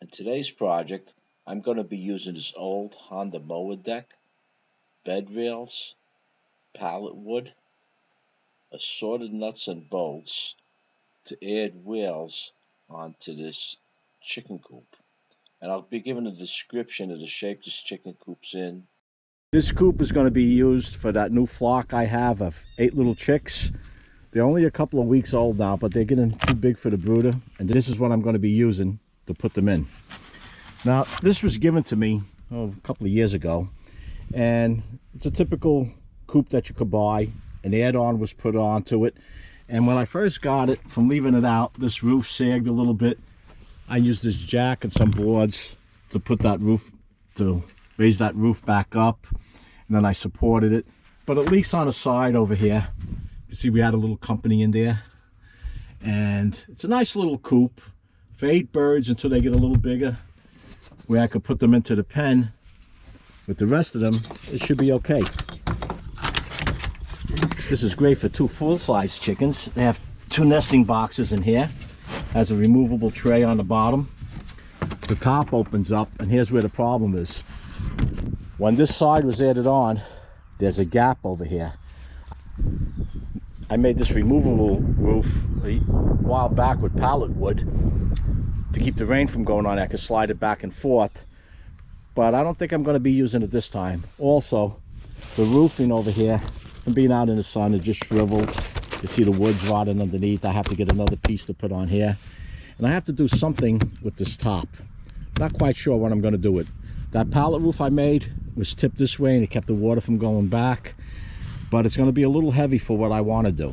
In today's project, I'm going to be using this old Honda mower deck, bed rails, pallet wood, assorted nuts and bolts to add wheels onto this chicken coop. And I'll be giving a description of the shape this chicken coop's in. This coop is going to be used for that new flock I have of 8 little chicks. They're only a couple of weeks old now, but they're getting too big for the brooder, and this is what I'm going to be using to put them in. Now, this was given to me a couple of years ago, and it's a typical coop that you could buy. An add-on was put onto it, and when I first got it, from leaving it out, this roof sagged a little bit. I used this jack and some boards to put that roof, to raise that roof back up, and then I supported it. But at least on the side over here, you see we had a little company in there, and it's a nice little coop for 8 birds until they get a little bigger, where I could put them into the pen. With the rest of them, it should be okay. This is great for 2 full-size chickens. They have 2 nesting boxes in here. Has a removable tray on the bottom. The top opens up, and here's where the problem is. When this side was added on, there's a gap over here. I made this removable roof a while back with pallet wood to keep the rain from going on. I could slide it back and forth, but I don't think I'm going to be using it this time. Also, the roofing over here, from being out in the sun, is just shriveled. You see the wood's rotting underneath. I have to get another piece to put on here, and I have to do something with this top. Not quite sure what I'm going to do with that pallet roof I made. Was tipped this way, and it kept the water from going back, but it's going to be a little heavy for what I want to do.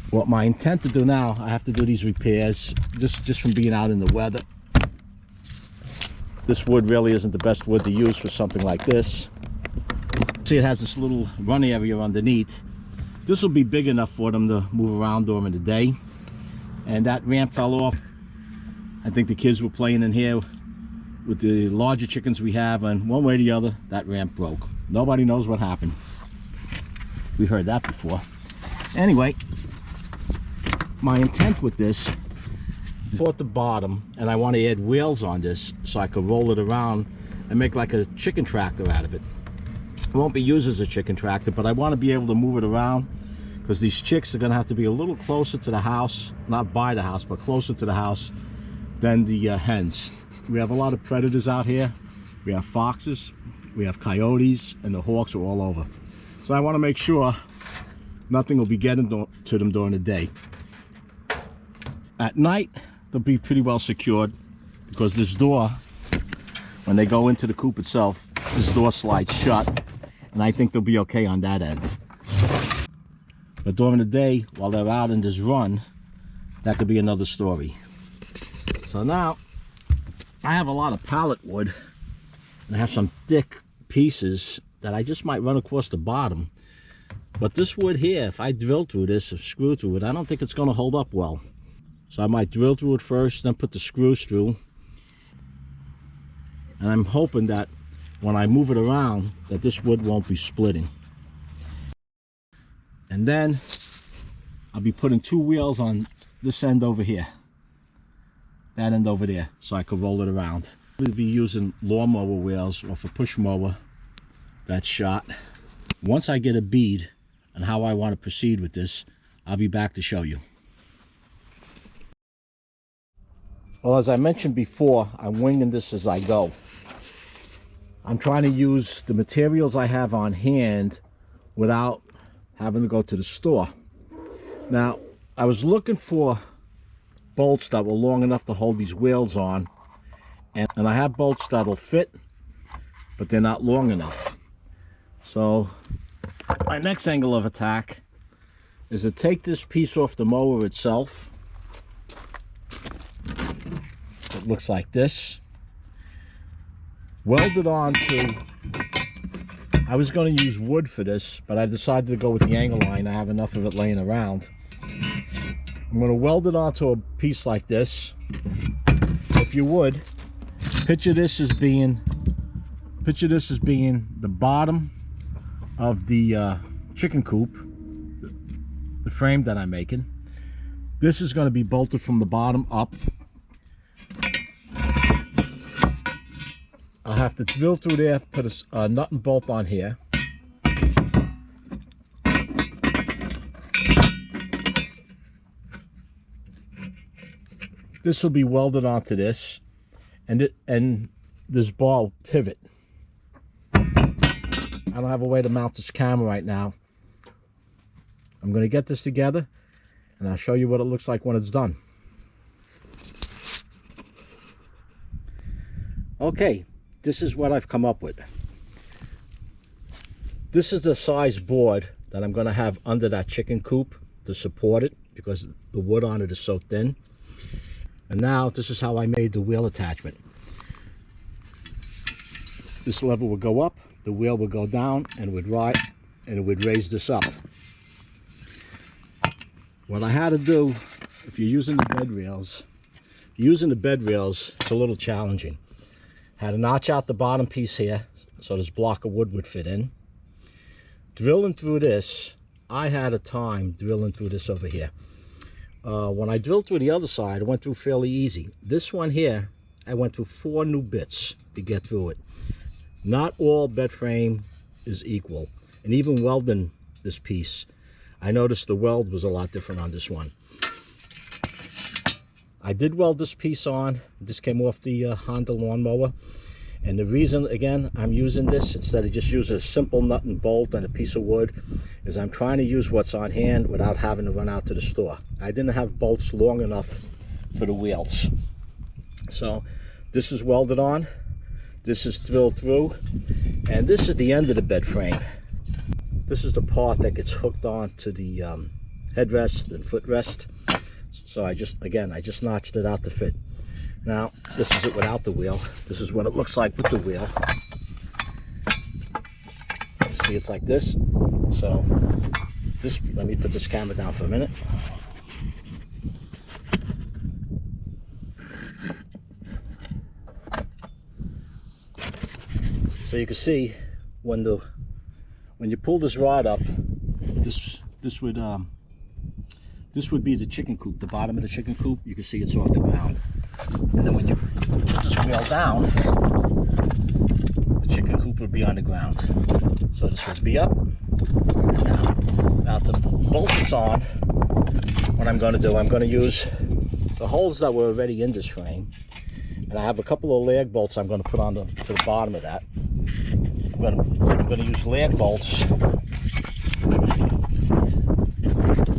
What my intent to do now, I have to do these repairs just from being out in the weather. This wood really isn't the best wood to use for something like this. See, it has this little run area underneath. This will be big enough for them to move around during the day. And that ramp fell off. I think the kids were playing in here with the larger chickens we have, and one way or the other, that ramp broke. Nobody knows what happened. We heard that before. Anyway, my intent with this is at the bottom, and I want to add wheels on this so I could roll it around and make like a chicken tractor out of it. It won't be used as a chicken tractor, but I want to be able to move it around, because these chicks are going to have to be a little closer to the house, not by the house, but closer to the house than the hens. We have a lot of predators out here. We have foxes, we have coyotes, and the hawks are all over. So I want to make sure nothing will be getting to them during the day. At night, they'll be pretty well secured, because this door, when they go into the coop itself, this door slides shut, and I think they'll be okay on that end. But during the day, while they're out in this run, that could be another story. So now, I have a lot of pallet wood, and I have some thick pieces that I just might run across the bottom. But this wood here, if I drill through this or screw through it, I don't think it's going to hold up well. So I might drill through it first, then put the screws through. And I'm hoping that when I move it around, that this wood won't be splitting. And then I'll be putting 2 wheels on this end over here, that end over there, so I could roll it around. We'll be using lawnmower wheels, or for push mower, that's shot. Once I get a bead on how I want to proceed with this, I'll be back to show you. Well, as I mentioned before, I'm winging this as I go. I'm trying to use the materials I have on hand without having to go to the store. Now, I was looking for bolts that were long enough to hold these wheels on, and I have bolts that'll fit, but they're not long enough. So my next angle of attack is to take this piece off the mower itself. It looks like this. Weld it on to, I was going to use wood for this, but I decided to go with the angle line. I have enough of it laying around. I'm going to weld it onto a piece like this. If you would, picture this as being the bottom of the chicken coop, the frame that I'm making. This is going to be bolted from the bottom up. I'll have to drill through there, put a nut and bolt on here. This will be welded onto this, and this bar will pivot. I don't have a way to mount this camera right now. I'm going to get this together, and I'll show you what it looks like when it's done. Okay, this is what I've come up with. This is the size board that I'm going to have under that chicken coop to support it, because the wood on it is so thin. And now this is how I made the wheel attachment. This lever would go up, the wheel would go down, and it would raise this up. What I had to do, if you're using the bed rails, it's a little challenging. Had to notch out the bottom piece here so this block of wood would fit in. Drilling through this, I had a time drilling through this over here. When I drilled through the other side, I went through fairly easy. This one here, I went through 4 new bits to get through it. Not all bed frame is equal. And even welding this piece, I noticed the weld was a lot different on this one. I did weld this piece on. This came off the Honda lawnmower. And the reason, again, I'm using this instead of just use a simple nut and bolt and a piece of wood is I'm trying to use what's on hand without having to run out to the store. I didn't have bolts long enough for the wheels. So this is welded on. This is drilled through. And this is the end of the bed frame. This is the part that gets hooked on to the headrest and footrest. So I just notched it out to fit. Now, this is it without the wheel. This is what it looks like with the wheel. See, it's like this. So, let me put this camera down for a minute. So you can see when you pull this rod up, this would be the chicken coop, the bottom of the chicken coop. You can see it's off the ground. And then when you put this wheel down, the chicken coop would be on the ground. So this would be up. Now to bolt this on, what I'm going to do, I'm going to use the holes that were already in this frame. And I have a couple of lag bolts I'm going to put on to the bottom of that. I'm going to use lag bolts. I'm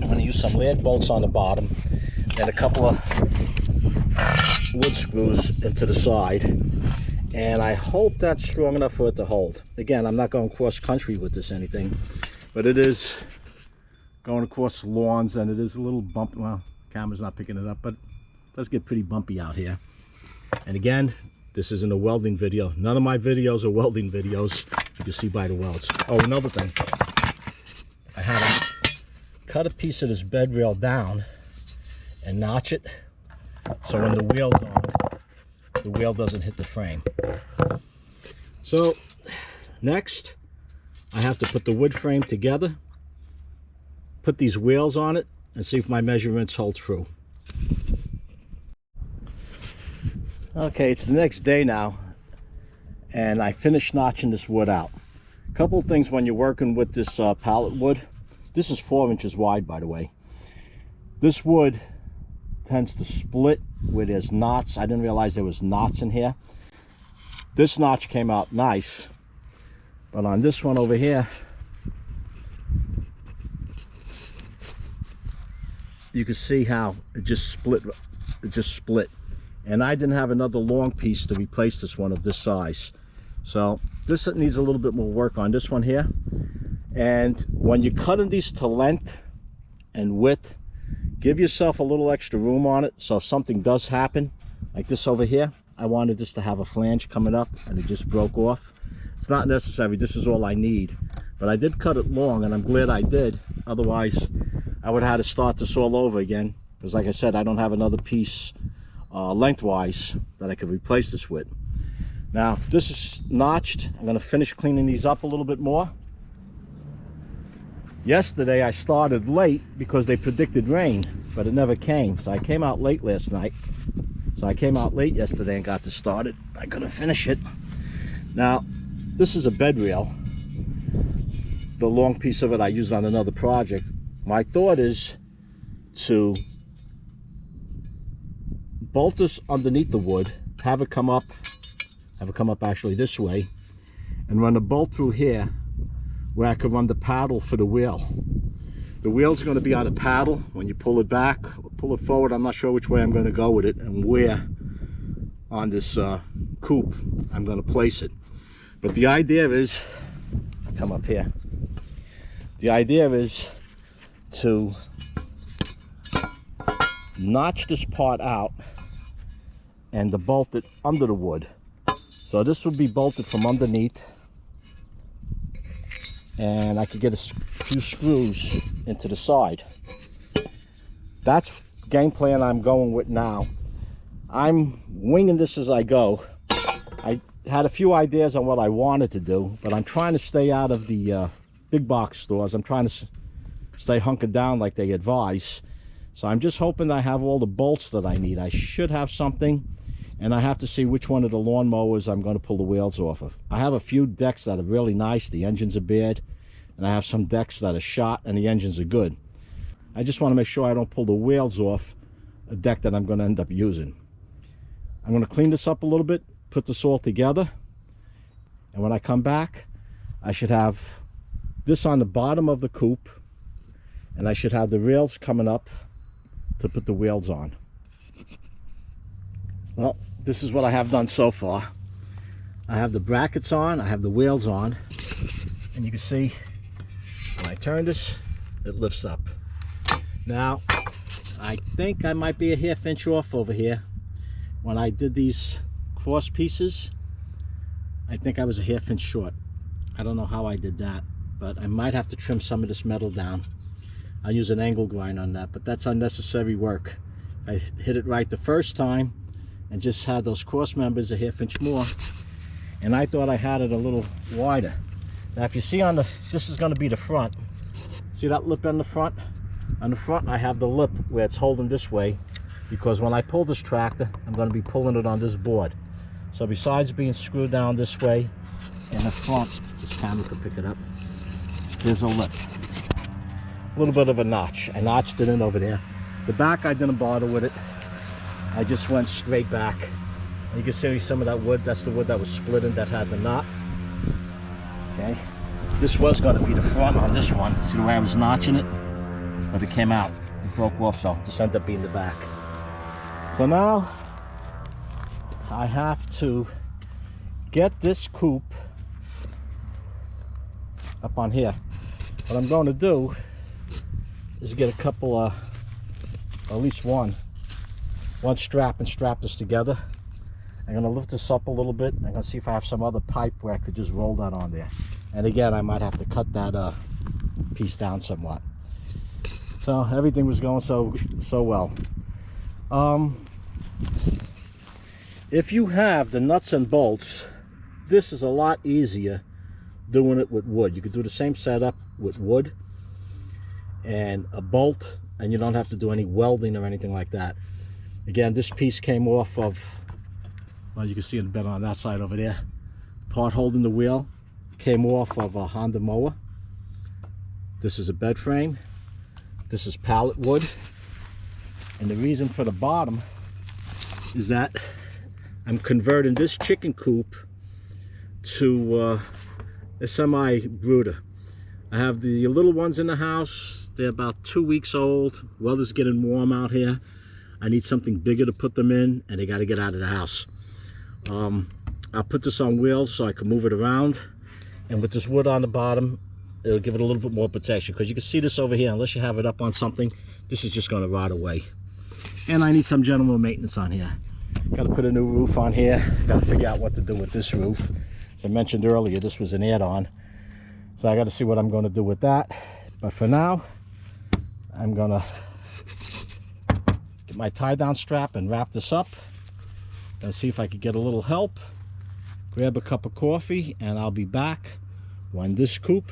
going to use some lag bolts on the bottom and a couple of wood screws into the side, and I hope that's strong enough for it to hold. Again, I'm not going cross country with this anything, but it is going across lawns, and it is a little bumpy. Well, camera's not picking it up, but it does get pretty bumpy out here. And again, this isn't a welding video. None of my videos are welding videos. You can see by the welds. Oh, another thing, I had to cut a piece of this bed rail down and notch it, so when the wheel's on, the wheel doesn't hit the frame. So next, I have to put the wood frame together, put these wheels on it, and see if my measurements hold true. Okay, it's the next day now, and I finished notching this wood out. A couple of things when you're working with this pallet wood. This is 4 inches wide, by the way. This wood tends to split where there's knots. I didn't realize there was knots in here. This notch came out nice, but on this one over here, you can see how it just split. And I didn't have another long piece to replace this one of this size. So this needs a little bit more work on this one here. And when you're cutting these to length and width, give yourself a little extra room on it, so if something does happen, like this over here, I wanted this to have a flange coming up and it just broke off. It's not necessary, this is all I need. But I did cut it long, and I'm glad I did. Otherwise, I would have had to start this all over again. Because like I said, I don't have another piece lengthwise that I could replace this with. Now, this is notched. I'm going to finish cleaning these up a little bit more. Yesterday I started late because they predicted rain, but it never came. So I came out late last night. So I came out late yesterday and got this started. I'm going to finish it. Now, this is a bed rail. The long piece of it I used on another project. My thought is to bolt this underneath the wood, have it come up actually this way, and run a bolt through here where I could run the paddle for the wheel. The wheel's going to be on the paddle. When you pull it back, pull it forward, I'm not sure which way I'm going to go with it and where on this coop I'm going to place it. But the idea is, come up here, the idea is to notch this part out and to bolt it under the wood. So this would be bolted from underneath, and I could get a few screws into the side. That's the game plan I'm going with now. I'm winging this as I go. I had a few ideas on what I wanted to do, but I'm trying to stay out of the big box stores. I'm trying to stay hunkered down like they advise. So I'm just hoping I have all the bolts that I need. I should have something, and I have to see which one of the lawn mowers I'm going to pull the wheels off of. I have a few decks that are really nice, the engines are bad, and I have some decks that are shot and the engines are good. I just want to make sure I don't pull the wheels off a deck that I'm going to end up using. I'm going to clean this up a little bit, put this all together, and when I come back, I should have this on the bottom of the coop, and I should have the rails coming up to put the wheels on. Well, this is what I have done so far. I have the brackets on, I have the wheels on, and you can see when I turn this, it lifts up. Now, I think I might be a ½ inch off over here. When I did these cross pieces, I think I was a ½ inch short. I don't know how I did that, but I might have to trim some of this metal down. I'll use an angle grind on that, but that's unnecessary work. I hit it right the first time and just had those cross members a ½ inch more, and I thought I had it a little wider. Now if you see on the, this is going to be the front. See that lip on the front? On the front I have the lip where it's holding this way, because when I pull this tractor, I'm going to be pulling it on this board. So besides being screwed down this way, in the front, this camera could pick it up, there's a lip. A little bit of a notch. I notched it in over there. The back, I didn't bother with it. I just went straight back. You can see some of that wood, that's the wood that was splitting that had the knot. Okay. This was going to be the front on this one. See the way I was notching it? But it came out. It broke off, so this ended up being the back. So now, I have to get this coop up on here. What I'm going to do is get a couple at least one strap and strap this together. I'm going to lift this up a little bit. I'm going to see if I have some other pipe where I could just roll that on there. And again, I might have to cut that piece down somewhat. So everything was going so well. If you have the nuts and bolts, this is a lot easier doing it with wood. You could do the same setup with wood and a bolt, and you don't have to do any welding or anything like that. Again, this piece came off of, well, you can see it better on that side over there. Part holding the wheel came off of a Honda mower. This is a bed frame. This is pallet wood. And the reason for the bottom is that I'm converting this chicken coop to a semi-brooder. I have the little ones in the house. They're about 2 weeks old. Weather's getting warm out here. I need something bigger to put them in, and they got to get out of the house. I'll put this on wheels so I can move it around, and with this wood on the bottom, it'll give it a little bit more protection, because you can see this over here, unless you have it up on something, this is just going to rot away. And I need some general maintenance on here. Got to put a new roof on here. Got to figure out what to do with this roof. As I mentioned earlier, this was an add-on, so I got to see what I'm going to do with that. But for now, I'm going to get my tie-down strap and wrap this up. Gonna see if I could get a little help, grab a cup of coffee, and I'll be back when this coop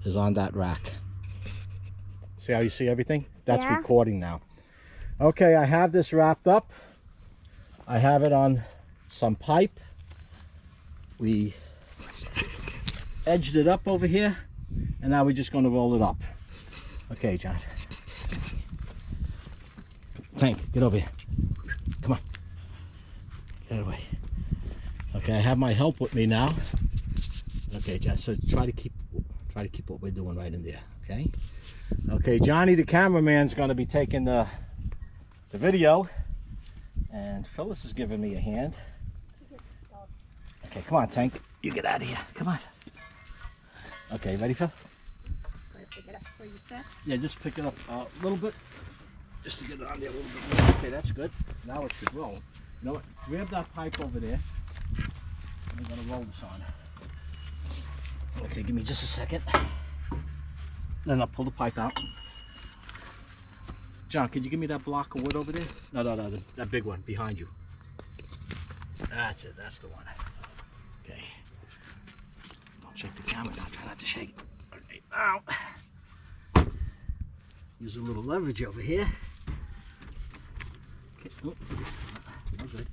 is on that rack. See how you see everything? That's recording now. Okay, I have this wrapped up. I have it on some pipe. We edged it up over here, and now we're just going to roll it up. Okay, John. Tank, get over here. Come on. Get away. Okay, I have my help with me now. Okay, John, so try to keep what we're doing right in there, okay? Okay, Johnny the cameraman's going to be taking the video, and Phyllis is giving me a hand. Okay, come on, Tank. You get out of here. Come on. Okay, ready, Phil? Pick it up where you said? Yeah, just pick it up a little bit. Just to get it on there a little bit more. Okay, that's good. Now it should roll. You know what? Grab that pipe over there. I'm going to roll this on. Okay, give me just a second. Then I'll pull the pipe out. John, could you give me that block of wood over there? No, that big one behind you. That's it, that's the one. Okay. Don't shake the camera now, try not to shake it. Okay, now. Use a little leverage over here. Okay, oh, no good.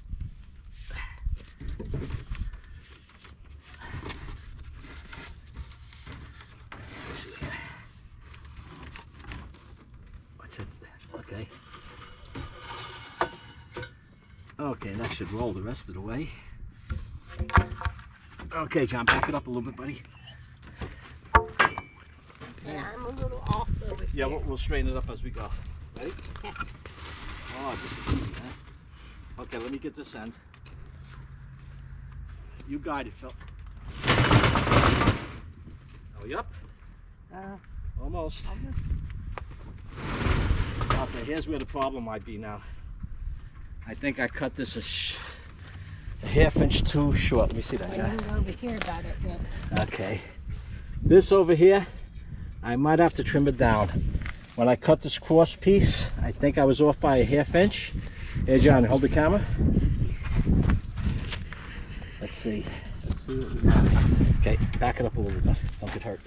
Let's see here. Watch it. Okay. Okay, that should roll the rest of the way. Okay, John, back it up a little bit, buddy. Yeah, I'm a little off over here. Yeah, we'll straighten it up as we go. Ready? Okay. Oh, this is easy, huh? Okay, let me get this end. You guide it, Phil. Are we up? Almost. Okay, here's where the problem might be now. I think I cut this a half inch too short. Let me see that, When John. you go over here about it, then. Okay. This over here, I might have to trim it down. When I cut this cross piece, I think I was off by a half inch. Hey, John, hold the camera. Let's see. Let's see what we got. Okay, back it up a little bit. Don't get hurt.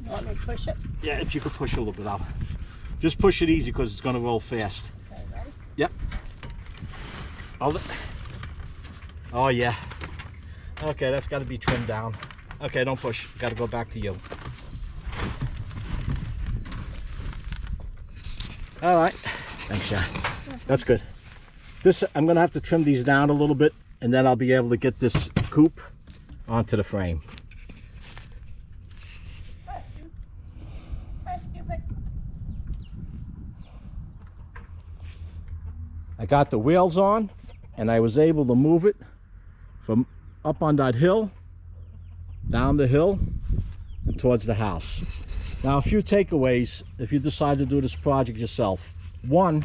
You want me to push it? Yeah, if you could push a little bit out. Just push it easy because it's going to roll fast. Okay, ready? Yep. Hold it. Oh, yeah. Okay, that's got to be trimmed down. Okay, don't push. Got to go back to you. All right. Thanks, John. That's good. This, I'm going to have to trim these down a little bit, and then I'll be able to get this coop onto the frame. I got the wheels on, and I was able to move it from up on that hill, down the hill, and towards the house. Now, a few takeaways if you decide to do this project yourself. One,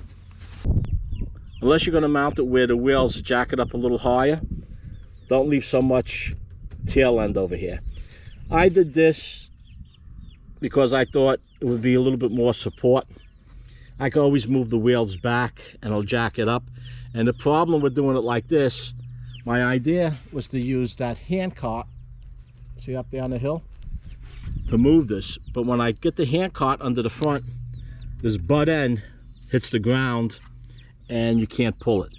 unless you're going to mount it where the wheels jack it up a little higher, don't leave so much tail end over here. I did this because I thought it would be a little bit more support. I can always move the wheels back and I'll jack it up. And the problem with doing it like this, my idea was to use that hand cart, see up there on the hill, to move this. But when I get the hand cart under the front, this butt end hits the ground and you can't pull it.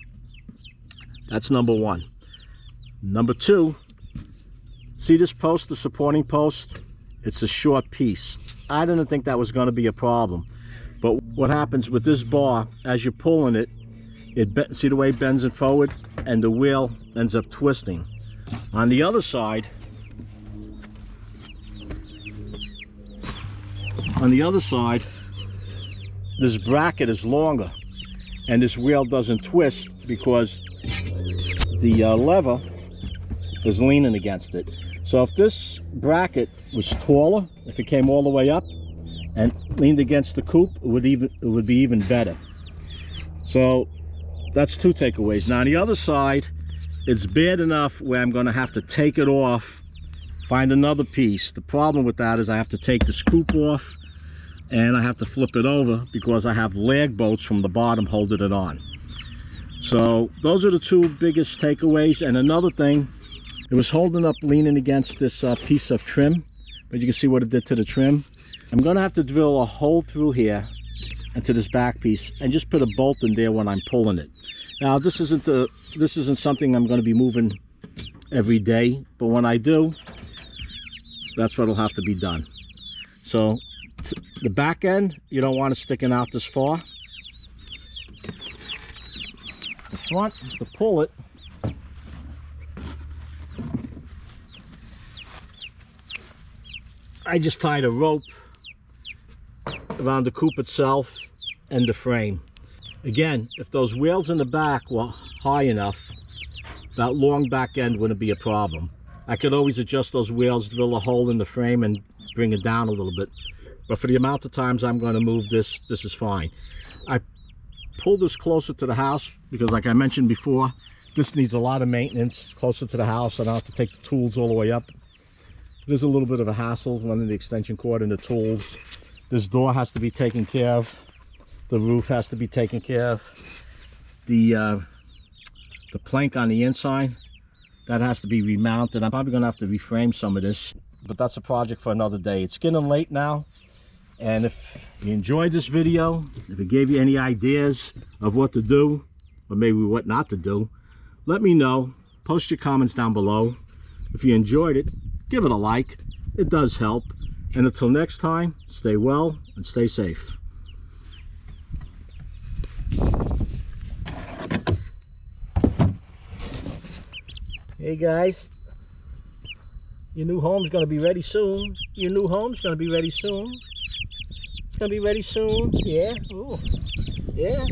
That's number one. Number two, see this post, the supporting post? It's a short piece. I didn't think that was going to be a problem. But what happens with this bar, as you're pulling it, see the way it bends it forward, and the wheel ends up twisting. On the other side, this bracket is longer, and this wheel doesn't twist because the lever is leaning against it. So if this bracket was taller, if it came all the way up and leaned against the coop, it would be even better. So that's two takeaways. Now on the other side, it's bad enough where I'm going to have to take it off, find another piece. The problem with that is I have to take this coop off and I have to flip it over because I have lag bolts from the bottom holding it on. So those are the two biggest takeaways. And another thing, it was holding up, leaning against this piece of trim, but you can see what it did to the trim. I'm going to have to drill a hole through here into this back piece and just put a bolt in there when I'm pulling it. Now this isn't something I'm going to be moving every day, but when I do, that's what'll have to be done. So the back end, you don't want it sticking out this far. The front, to pull it, I just tied a rope around the coop itself and the frame. Again, if those wheels in the back were high enough, that long back end wouldn't be a problem. I could always adjust those wheels, drill a hole in the frame and bring it down a little bit. But for the amount of times I'm going to move this, this is fine. I pulled this closer to the house because, like I mentioned before, this needs a lot of maintenance closer to the house. I don't have to take the tools all the way up. It is a little bit of a hassle running the extension cord and the tools. This door has to be taken care of. The roof has to be taken care of. The plank on the inside, that has to be remounted. I'm probably going to have to reframe some of this, but that's a project for another day. It's getting late now, and if you enjoyed this video, if it gave you any ideas of what to do, or maybe what not to do, let me know. Post your comments down below. If you enjoyed it, give it a like. It does help. And until next time, stay well and stay safe. Hey guys, your new home's gonna be ready soon. Your new home's gonna be ready soon. It's gonna be ready soon. Yeah. Ooh. Yeah.